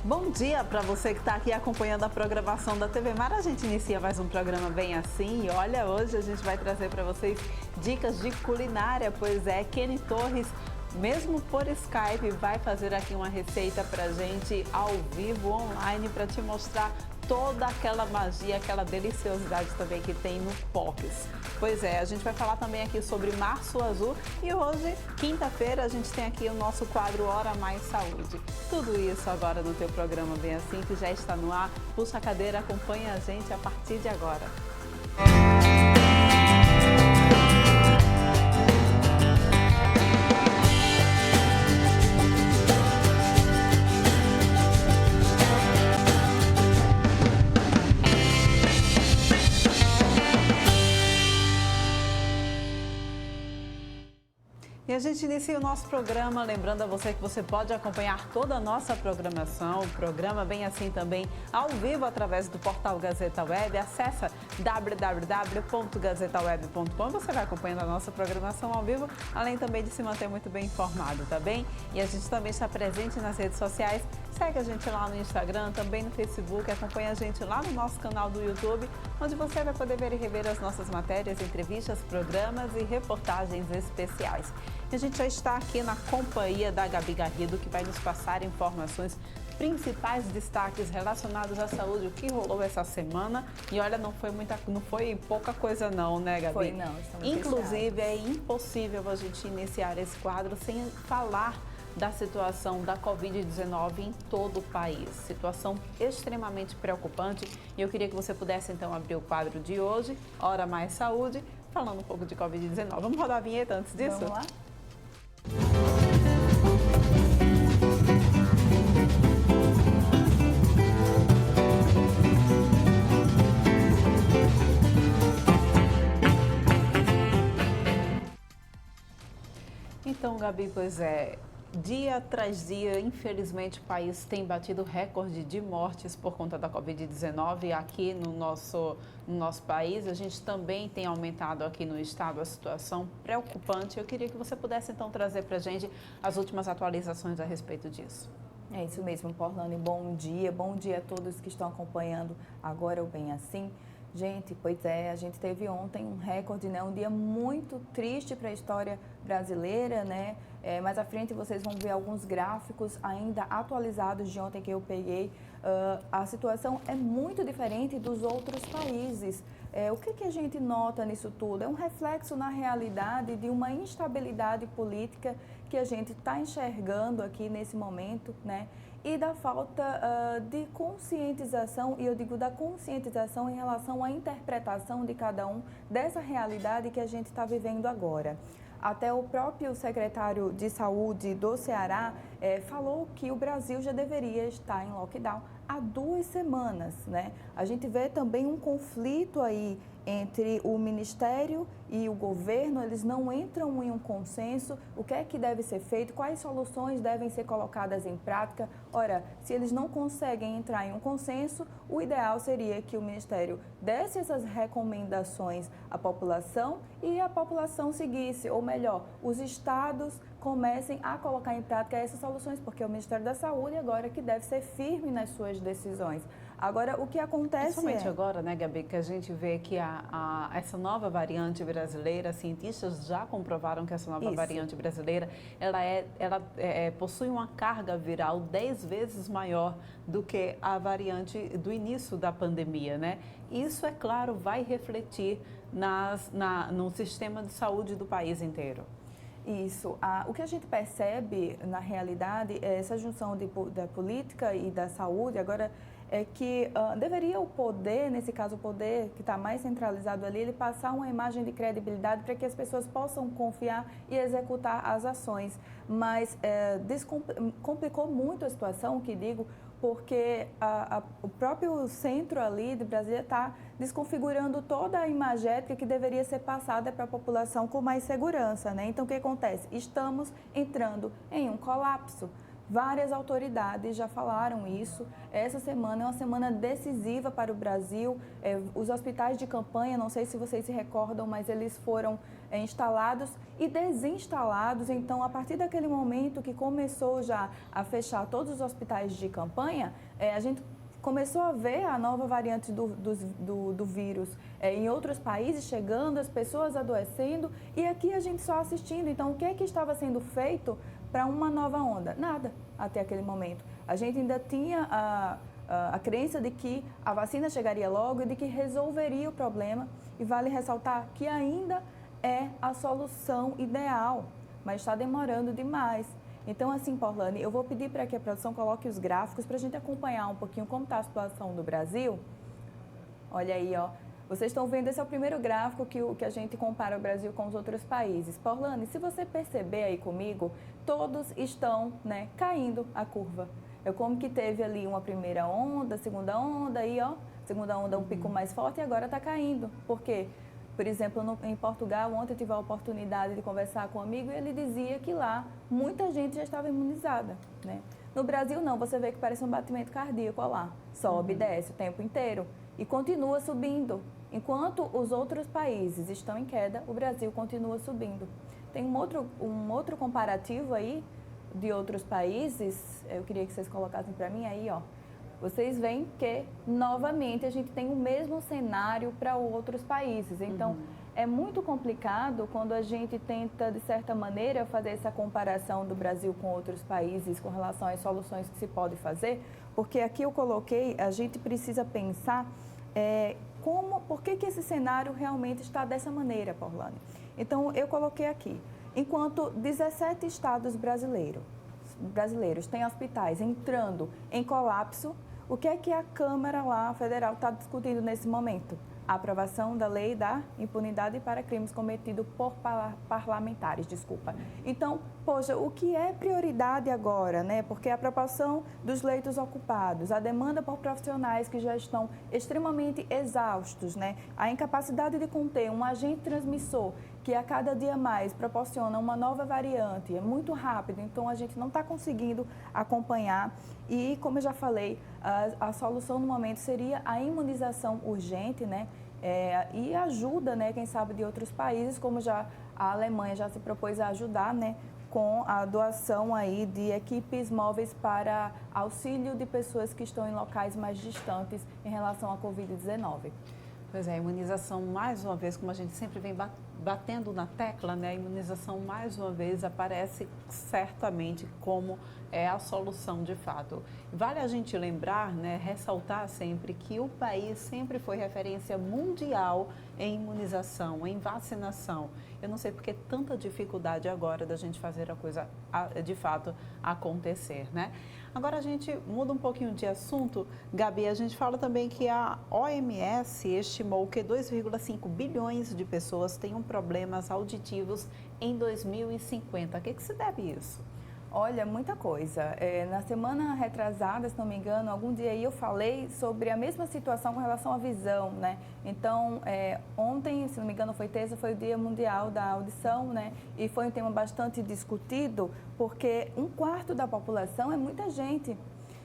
Bom dia para você que está aqui acompanhando a programação da TV Mar. A gente inicia mais um programa bem assim e olha, hoje a gente vai trazer para vocês dicas de culinária, pois é, Kenny Torres, mesmo por Skype, vai fazer aqui uma receita para gente ao vivo, online, para te mostrar toda aquela magia, aquela deliciosidade também que tem no Pops. Pois é, a gente vai falar também aqui sobre Março Azul e hoje, quinta-feira, a gente tem aqui o nosso quadro Hora Mais Saúde. Tudo isso agora no teu programa Bem Assim, que já está no ar. Puxa a cadeira, acompanha a gente a partir de agora. E a gente inicia o nosso programa, lembrando a você que você pode acompanhar toda a nossa programação, o programa Bem Assim também ao vivo através do portal Gazeta Web. Acesse www.gazetaweb.com, você vai acompanhando a nossa programação ao vivo, além também de se manter muito bem informado, tá bem? E a gente também está presente nas redes sociais, segue a gente lá no Instagram, também no Facebook, acompanha a gente lá no nosso canal do YouTube, onde você vai poder ver e rever as nossas matérias, entrevistas, programas e reportagens especiais. E a gente já está aqui na companhia da Gabi Garrido, que vai nos passar informações, principais destaques relacionados à saúde, o que rolou essa semana. E olha, não foi pouca coisa não, né, Gabi? Foi não, estamos Inclusive, é impossível a gente iniciar esse quadro sem falar da situação da Covid-19 em todo o país. Situação extremamente preocupante. E eu queria que você pudesse, então, abrir o quadro de hoje, Hora Mais Saúde, falando um pouco de Covid-19. Vamos rodar a vinheta antes disso? Vamos lá? Então, Gabi, pois é, dia tras dia, infelizmente, o país tem batido recorde de mortes por conta da Covid-19 aqui no nosso país. A gente também tem aumentado aqui no estado a situação preocupante. Eu queria que você pudesse, então, trazer para a gente as últimas atualizações a respeito disso. É isso mesmo, Porlane. Bom dia a todos que estão acompanhando agora o Bem Assim. Gente, pois é, a gente teve ontem um recorde, né? Um dia muito triste para a história brasileira, né? Mais à frente vocês vão ver alguns gráficos ainda atualizados de ontem que eu peguei. A situação é muito diferente dos outros países. O que a gente nota nisso tudo? É um reflexo, na realidade, de uma instabilidade política que a gente está enxergando aqui nesse momento, né? E da falta de conscientização, e eu digo da conscientização em relação à interpretação de cada um dessa realidade que a gente está vivendo agora. Até o próprio secretário de Saúde do Ceará falou que o Brasil já deveria estar em lockdown há 2 semanas, né? A gente vê também um conflito aí entre o Ministério e o governo, eles não entram em um consenso, o que é que deve ser feito, quais soluções devem ser colocadas em prática. Ora, se eles não conseguem entrar em um consenso, o ideal seria que o Ministério desse essas recomendações à população e a população seguisse, ou melhor, os estados comecem a colocar em prática essas soluções, porque é o Ministério da Saúde agora que deve ser firme nas suas decisões. Agora, o que acontece Principalmente agora, né, Gabi, que a gente vê que essa nova variante brasileira, cientistas já comprovaram que essa nova variante brasileira, ela possui uma carga viral 10 vezes maior do que a variante do início da pandemia, né? Isso, é claro, vai refletir no sistema de saúde do país inteiro. Isso. O que a gente percebe, na realidade, é essa junção da política e da saúde, agora, é que deveria o poder, nesse caso o poder que está mais centralizado ali, ele passar uma imagem de credibilidade para que as pessoas possam confiar e executar as ações. Mas complicou muito a situação, que digo, porque o próprio centro ali de Brasília está desconfigurando toda a imagética que deveria ser passada para a população com mais segurança, né? Então, o que acontece? Estamos entrando em um colapso. Várias autoridades já falaram isso. Essa semana é uma semana decisiva para o Brasil. Os hospitais de campanha, não sei se vocês se recordam, mas eles foram instalados e desinstalados. Então, a partir daquele momento que começou já a fechar todos os hospitais de campanha, a gente começou a ver a nova variante do vírus em outros países chegando, as pessoas adoecendo e aqui a gente só assistindo. Então, o que é que estava sendo feito para uma nova onda? Nada até aquele momento. A gente ainda tinha a crença de que a vacina chegaria logo e de que resolveria o problema. E vale ressaltar que ainda é a solução ideal, mas está demorando demais. Então, assim, Porlane, eu vou pedir para que a produção coloque os gráficos para a gente acompanhar um pouquinho como está a situação do Brasil. Olha aí, ó. Vocês estão vendo, esse é o primeiro gráfico que a gente compara o Brasil com os outros países. Porlane, se você perceber aí comigo, todos estão, né, caindo a curva. É como que teve ali uma primeira onda, segunda onda, aí, ó, segunda onda um pico mais forte e agora está caindo. Por quê? Por exemplo, em Portugal, ontem eu tive a oportunidade de conversar com um amigo e ele dizia que lá muita gente já estava imunizada, né? No Brasil, não, você vê que parece um batimento cardíaco, ó lá, sobe e desce o tempo inteiro e continua subindo. Enquanto os outros países estão em queda, o Brasil continua subindo. Tem um outro comparativo aí de outros países, eu queria que vocês colocassem para mim aí, ó. Vocês veem que, novamente, a gente tem o mesmo cenário para outros países. Então, é muito complicado quando a gente tenta, de certa maneira, fazer essa comparação do Brasil com outros países com relação às soluções que se pode fazer, porque aqui eu coloquei, a gente precisa pensar por que esse cenário realmente está dessa maneira, Porlane. Então, eu coloquei aqui, enquanto 17 estados brasileiros têm hospitais entrando em colapso, o que é que a Câmara lá federal está discutindo nesse momento? A aprovação da lei da impunidade para crimes cometidos por parlamentares, desculpa. Então, poxa, o que é prioridade agora, né? Porque a proporção dos leitos ocupados, a demanda por profissionais que já estão extremamente exaustos, né? A incapacidade de conter um agente transmissor que a cada dia mais proporciona uma nova variante, é muito rápido, então a gente não está conseguindo acompanhar. E, como eu já falei, a solução no momento seria a imunização urgente, né? E ajuda, né, quem sabe, de outros países, como já a Alemanha já se propôs a ajudar, né, com a doação aí de equipes móveis para auxílio de pessoas que estão em locais mais distantes em relação à Covid-19. Pois é, a imunização, mais uma vez, como a gente sempre vem batendo na tecla, né? A imunização, mais uma vez, aparece certamente como a solução de fato. Vale a gente lembrar, né, ressaltar sempre que o país sempre foi referência mundial em imunização, em vacinação. Eu não sei por que tanta dificuldade agora da gente fazer a coisa, de fato, acontecer, né? Agora a gente muda um pouquinho de assunto, Gabi, a gente fala também que a OMS estimou que 2,5 bilhões de pessoas tenham problemas auditivos em 2050. A que se deve isso? Olha, muita coisa. Na semana retrasada, se não me engano, algum dia aí eu falei sobre a mesma situação com relação à visão, né? Então, ontem, se não me engano, foi terça, foi o Dia Mundial da Audição, né? E foi um tema bastante discutido, porque 1/4 da população é muita gente.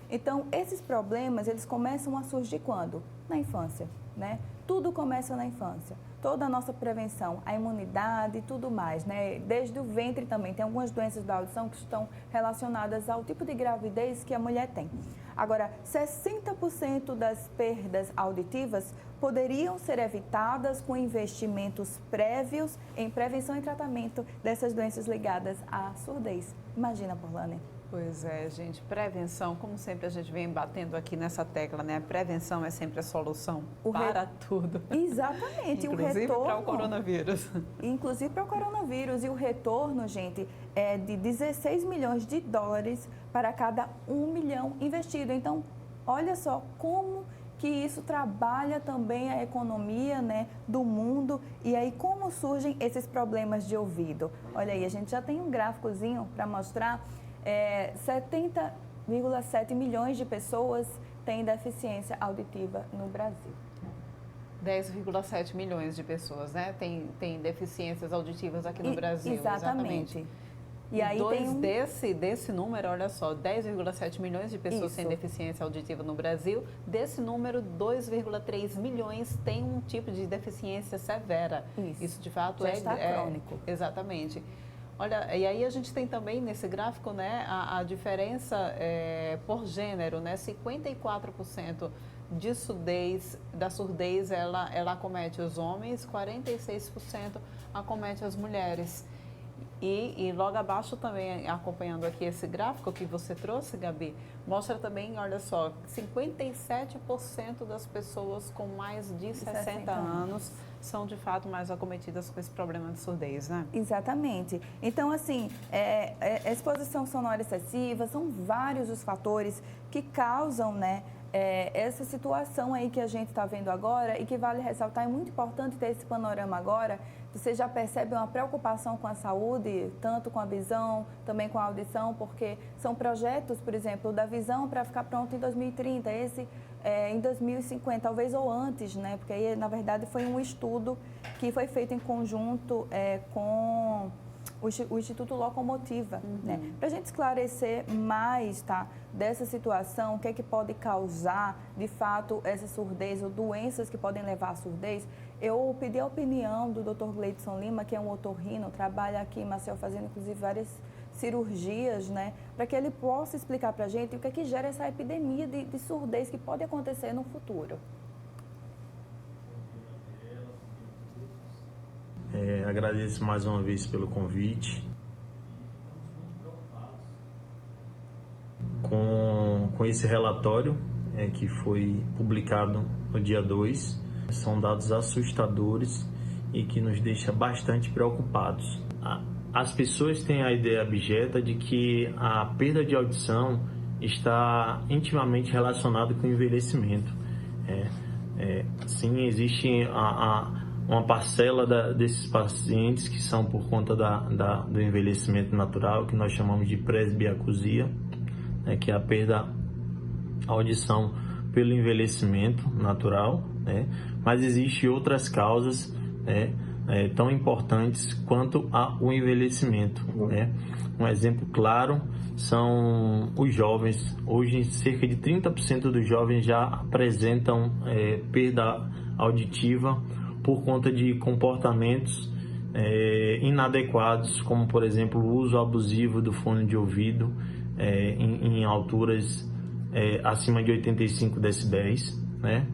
Então, esses problemas, eles começam a surgir quando? Na infância, né? Tudo começa na infância. Toda a nossa prevenção, a imunidade e tudo mais, né? Desde o ventre também. Tem algumas doenças da audição que estão relacionadas ao tipo de gravidez que a mulher tem. Agora, 60% das perdas auditivas poderiam ser evitadas com investimentos prévios em prevenção e tratamento dessas doenças ligadas à surdez. Imagina, Porlane. Pois é, gente, prevenção, como sempre a gente vem batendo aqui nessa tecla, né? A prevenção é sempre a solução para tudo. Exatamente. Inclusive para o coronavírus. Inclusive para o coronavírus. E o retorno, gente, é de 16 milhões de dólares para cada 1 milhão investido. Então, olha só como que isso trabalha também a economia, né, do mundo. E aí, como surgem esses problemas de ouvido? Olha aí, a gente já tem um gráficozinho para mostrar. 70,7 milhões de pessoas têm deficiência auditiva no Brasil. 10,7 milhões de pessoas, né? Tem deficiências auditivas aqui no Brasil. Exatamente. E aí desse número, olha só, 10,7 milhões de pessoas sem deficiência auditiva no Brasil. Desse número, 2,3 milhões têm um tipo de deficiência severa. Isso de fato está crônico. Exatamente. Olha, e aí a gente tem também nesse gráfico, né, a diferença por gênero, né? 54% da surdez ela acomete os homens, 46% acomete as mulheres. E logo abaixo também, acompanhando aqui esse gráfico que você trouxe, Gabi, mostra também, olha só, 57% das pessoas com mais de 60 anos são de fato mais acometidas com esse problema de surdez, né? Exatamente. Então, assim, exposição sonora excessiva, são vários os fatores que causam, né, essa situação aí que a gente está vendo agora e que vale ressaltar, é muito importante ter esse panorama agora. Você já percebe uma preocupação com a saúde, tanto com a visão, também com a audição, porque são projetos, por exemplo, da visão para ficar pronto em 2030, esse em 2050, talvez ou antes, né? Porque aí, na verdade, foi um estudo que foi feito em conjunto com o Instituto Locomotiva, né? Para a gente esclarecer mais, tá, dessa situação, o que é que pode causar, de fato, essa surdez ou doenças que podem levar à surdez, eu pedi a opinião do Dr. Gleidson Lima, que é um otorrino, trabalha aqui em Maceió fazendo, inclusive, várias cirurgias, né, para que ele possa explicar para a gente o que é que gera essa epidemia de surdez que pode acontecer no futuro. Agradeço mais uma vez pelo convite. Com esse relatório que foi publicado no dia 2, são dados assustadores e que nos deixa bastante preocupados. As pessoas têm a ideia abjeta de que a perda de audição está intimamente relacionada com o envelhecimento. Sim, existe uma parcela desses pacientes que são por conta do envelhecimento natural, que nós chamamos de presbiacusia, que é a perda da audição pelo envelhecimento natural, né? Mas existem outras causas, né, tão importantes quanto o envelhecimento, né? Um exemplo claro são os jovens. Hoje, cerca de 30% dos jovens já apresentam perda auditiva por conta de comportamentos inadequados, como, por exemplo, o uso abusivo do fone de ouvido em alturas acima de 85 decibéis, né?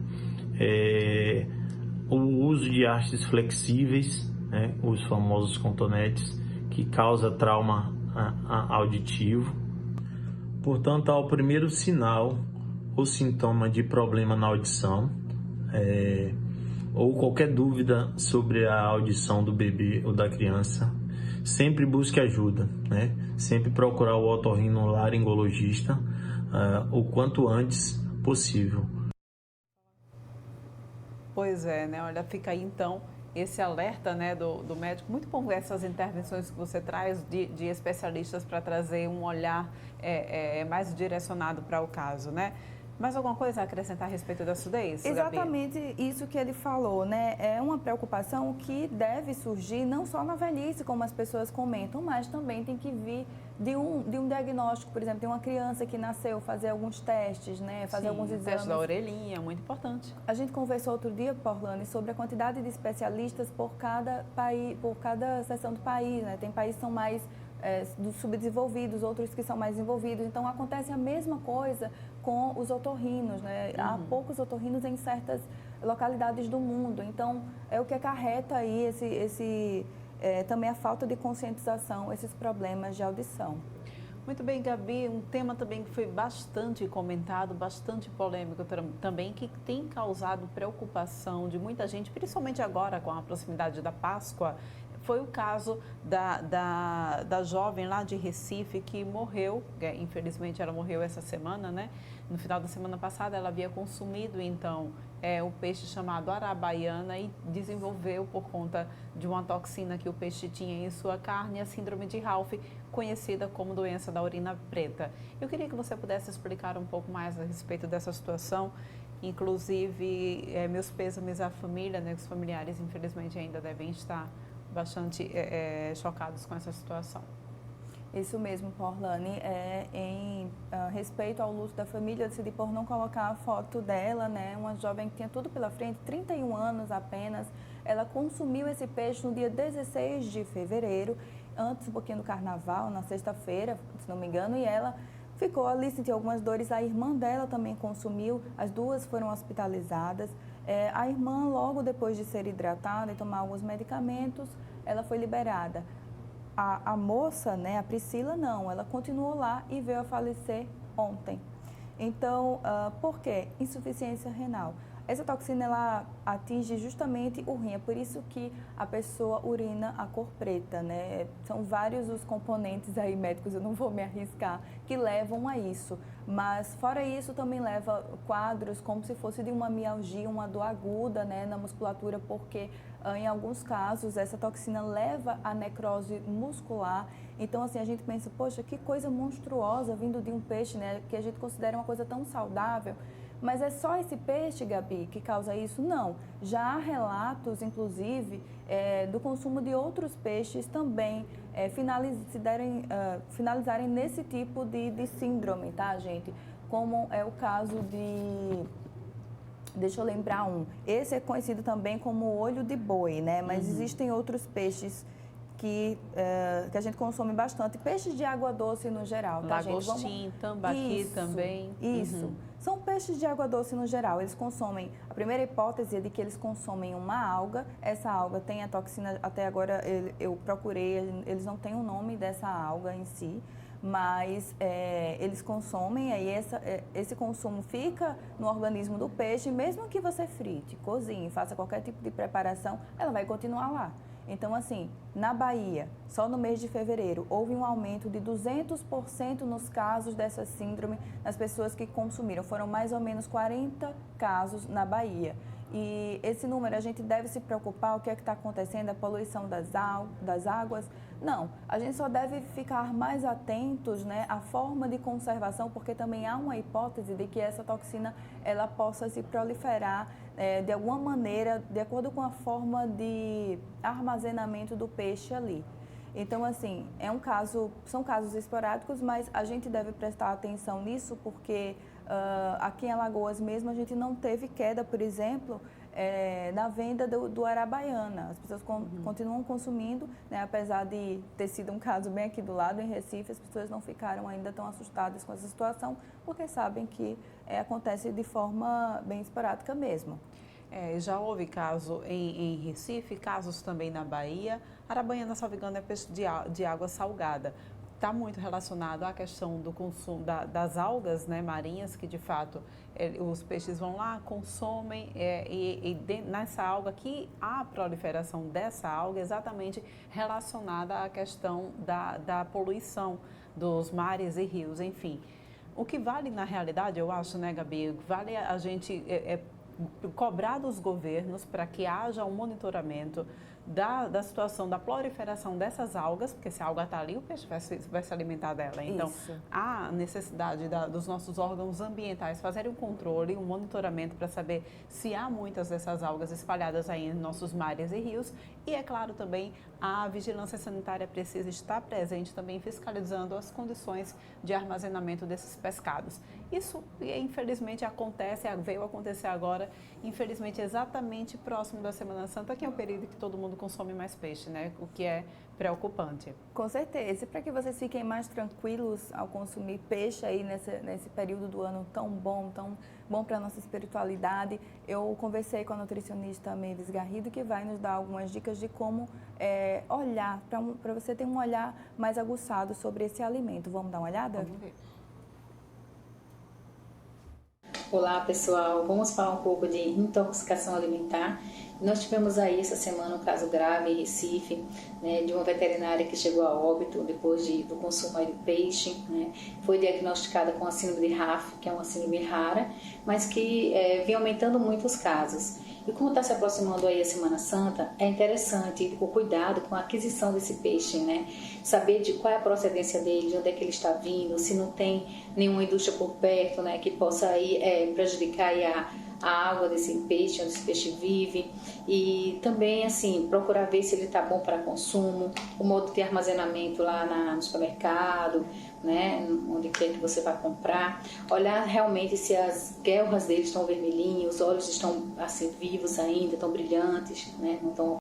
O uso de hastes flexíveis, né? Os famosos cotonetes, que causa trauma auditivo. Portanto, ao primeiro sinal ou sintoma de problema na audição, ou qualquer dúvida sobre a audição do bebê ou da criança, sempre busque ajuda, né? Sempre procurar o otorrinolaringologista o quanto antes possível. Pois é, né? Olha, fica aí então esse alerta, né, do médico. Muito bom essas intervenções que você traz de especialistas para trazer um olhar mais direcionado para o caso, né? Mais alguma coisa a acrescentar a respeito da surdez, Exatamente, Gabi? isso que ele falou, né? É uma preocupação que deve surgir não só na velhice, como as pessoas comentam, mas também tem que vir de um diagnóstico, por exemplo, de uma criança que nasceu, fazer alguns testes, né? Fazer alguns exames. Teste da orelhinha, muito importante. A gente conversou outro dia, Porlane, sobre a quantidade de especialistas por cada país, por cada seção do país, né? Tem países que são mais subdesenvolvidos, outros que são mais envolvidos. Então, acontece a mesma coisa com os otorrinos, né? Há poucos otorrinos em certas localidades do mundo. Então, é o que acarreta aí também a falta de conscientização, esses problemas de audição. Muito bem, Gabi, um tema também que foi bastante comentado, bastante polêmico também, que tem causado preocupação de muita gente, principalmente agora com a proximidade da Páscoa, foi o caso da jovem lá de Recife que morreu, infelizmente ela morreu essa semana, né? No final da semana passada ela havia consumido então o peixe chamado arabaiana e desenvolveu por conta de uma toxina que o peixe tinha em sua carne, a síndrome de Ralph, conhecida como doença da urina preta. Eu queria que você pudesse explicar um pouco mais a respeito dessa situação, inclusive meus pêsames à família, né? Os familiares infelizmente ainda devem estar bastante chocados com essa situação. Isso mesmo, Porlane. Em respeito ao luto da família, eu decidi por não colocar a foto dela, né? Uma jovem que tinha tudo pela frente, 31 anos apenas. Ela consumiu esse peixe no dia 16 de fevereiro, antes um pouquinho do carnaval, na sexta-feira, se não me engano, e ela ficou ali, sentiu algumas dores. A irmã dela também consumiu, as duas foram hospitalizadas. A irmã, logo depois de ser hidratada e tomar alguns medicamentos, ela foi liberada. A moça, né, a Priscila, não, ela continuou lá e veio a falecer ontem. Então, por quê? Insuficiência renal. Essa toxina, ela atinge justamente o rim, é por isso que a pessoa urina a cor preta, né? São vários os componentes aí médicos, eu não vou me arriscar, que levam a isso. Mas, fora isso, também leva quadros como se fosse de uma mialgia, uma dor aguda, né, na musculatura, porque em alguns casos essa toxina leva à necrose muscular. Então, assim, a gente pensa, poxa, que coisa monstruosa vindo de um peixe, né, que a gente considera uma coisa tão saudável. Mas é só esse peixe, Gabi, que causa isso? Não. Já há relatos, inclusive, do consumo de outros peixes também finalizarem nesse tipo de síndrome, tá, gente? Como é o caso de... Deixa eu lembrar um. Esse é conhecido também como olho de boi, né? Mas existem outros peixes que a gente consome bastante. Peixes de água doce no geral, tá, gente? Lagostim, tambaqui também. Isso. São peixes de água doce no geral. Eles consomem... A primeira hipótese é de que eles consomem uma alga. Essa alga tem a toxina... Até agora eu procurei, eles não têm o nome dessa alga em si. Mas eles consomem, aí esse consumo fica no organismo do peixe. Mesmo que você frite, cozinhe, faça qualquer tipo de preparação, ela vai continuar lá. Então, assim, na Bahia, só no mês de fevereiro, houve um aumento de 200% nos casos dessa síndrome nas pessoas que consumiram. Foram mais ou menos 40 casos na Bahia. E esse número, a gente deve se preocupar, o que é que está acontecendo, a poluição das águas. Não, a gente só deve ficar mais atentos, né, à forma de conservação, porque também há uma hipótese de que essa toxina ela possa se proliferar de alguma maneira, de acordo com a forma de armazenamento do peixe ali. Então, assim, são casos esporádicos, mas a gente deve prestar atenção nisso, porque aqui em Alagoas mesmo a gente não teve queda, por exemplo, na venda do arabaiana. As pessoas continuam consumindo, né, apesar de ter sido um caso bem aqui do lado, em Recife, as pessoas não ficaram ainda tão assustadas com essa situação, porque sabem que acontece de forma bem esporádica mesmo. Já houve caso em Recife, casos também na Bahia. Arabaiana, salvo engano, é peixe de água salgada. Está muito relacionado à questão do consumo das algas, né, marinhas, que de fato os peixes vão lá, consomem, nessa alga aqui, a proliferação dessa alga é exatamente relacionada à questão da poluição dos mares e rios, enfim. O que vale na realidade, eu acho, né, Gabi, vale a gente cobrar dos governos para que haja um monitoramento da situação da proliferação dessas algas, porque se a alga está ali, o peixe vai se alimentar dela. Então, há necessidade dos nossos órgãos ambientais fazerem um controle, um monitoramento para saber se há muitas dessas algas espalhadas aí em nossos mares e rios. E, é claro, também a vigilância sanitária precisa estar presente também fiscalizando as condições de armazenamento desses pescados. Isso, infelizmente, veio acontecer agora, infelizmente, exatamente próximo da Semana Santa, que é o período que todo mundo consome mais peixe, né? O que é preocupante. Com certeza. E para que vocês fiquem mais tranquilos ao consumir peixe aí nesse período do ano tão bom para a nossa espiritualidade, eu conversei com a nutricionista Mavis Garrido, que vai nos dar algumas dicas de como olhar, para você ter um olhar mais aguçado sobre esse alimento. Vamos dar uma olhada? Vamos ver. Olá pessoal, vamos falar um pouco de intoxicação alimentar. Nós tivemos aí essa semana um caso grave em Recife, né, de uma veterinária que chegou a óbito depois do consumo de peixe, né. Foi diagnosticada com a síndrome de RAF, que é uma síndrome rara, mas que vem aumentando muito os casos. E como está se aproximando aí a Semana Santa, é interessante o cuidado com a aquisição desse peixe, né? Saber de qual é a procedência dele, de onde é que ele está vindo, se não tem nenhuma indústria por perto, né, que possa aí prejudicar aí a água desse peixe, onde esse peixe vive, e também assim procurar ver se ele está bom para consumo, o modo de armazenamento lá no supermercado, né, onde quer que você vai comprar, olhar realmente se as guelras dele estão vermelhinhas, os olhos estão assim vivos ainda, estão brilhantes, né, não estão.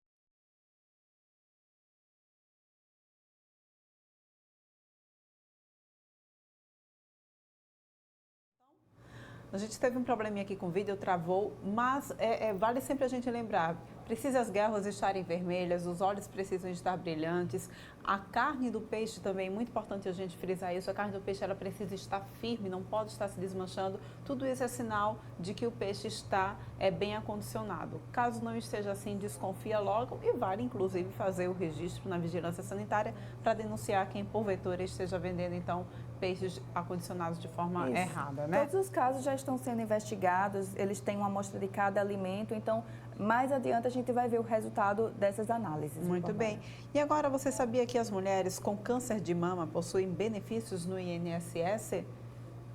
A gente teve um probleminha aqui com o vídeo, travou, mas vale sempre a gente lembrar, precisa as guelras estarem vermelhas, os olhos precisam estar brilhantes, a carne do peixe também, muito importante a gente frisar isso, a carne do peixe ela precisa estar firme, não pode estar se desmanchando, tudo isso é sinal de que o peixe está bem acondicionado. Caso não esteja assim, desconfia logo e vale inclusive fazer o registro na vigilância sanitária para denunciar quem porventura esteja vendendo então peixes acondicionados de forma errada, né? Todos os casos já estão sendo investigados, eles têm uma amostra de cada alimento, então mais adiante a gente vai ver o resultado dessas análises. Muito bem. E agora você sabia que as mulheres com câncer de mama possuem benefícios no INSS?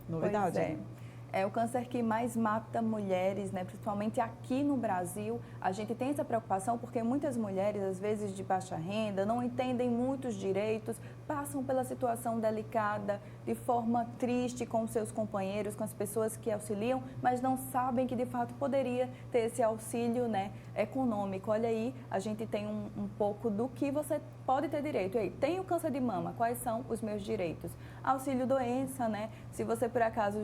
Novidade. Pois é o câncer que mais mata mulheres, né? Principalmente aqui no Brasil. A gente tem essa preocupação porque muitas mulheres, às vezes de baixa renda, não entendem muitos direitos, passam pela situação delicada, de forma triste com seus companheiros, com as pessoas que auxiliam, mas não sabem que de fato poderia ter esse auxílio, né, econômico. Olha aí, a gente tem um pouco do que você pode ter direito. E aí, tenho câncer de mama, quais são os meus direitos? Auxílio doença, né? Se você por acaso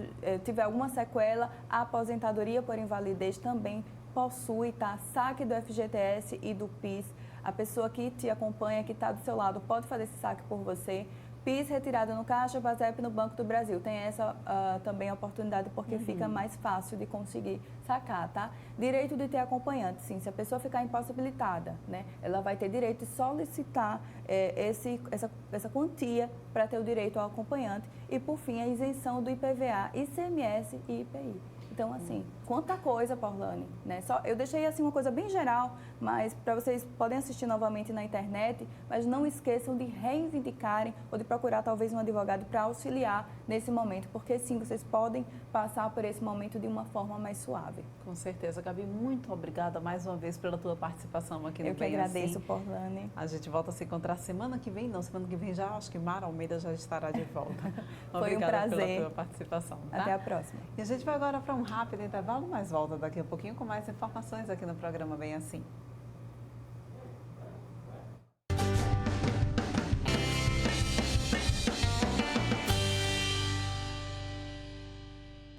tiver alguma sequela, a aposentadoria por invalidez também possui, tá? Saque do FGTS e do PIS. A pessoa que te acompanha, que está do seu lado, pode fazer esse saque por você. PIS retirada no Caixa, BASEP no Banco do Brasil. Tem essa também oportunidade porque fica mais fácil de conseguir sacar, tá? Direito de ter acompanhante, sim. Se a pessoa ficar impossibilitada, né, ela vai ter direito de solicitar essa quantia para ter o direito ao acompanhante. E, por fim, a isenção do IPVA, ICMS e IPI. Então, assim, quanta coisa, Paulane, né? Eu deixei assim uma coisa bem geral, mas para vocês podem assistir novamente na internet, mas não esqueçam de reivindicarem ou de procurar talvez um advogado para auxiliar nesse momento, porque sim, vocês podem passar por esse momento de uma forma mais suave. Com certeza, Gabi, muito obrigada mais uma vez pela tua participação aqui no Eu que Bem agradeço, Assim. Paulane. A gente volta a se encontrar semana que vem, semana que vem já, acho que Mara Almeida já estará de volta. Foi um Obrigada prazer. pela tua participação. Tá? Até a próxima. E a gente vai agora para um rápido intervalo, mas volta daqui a pouquinho com mais informações aqui no programa Bem Assim.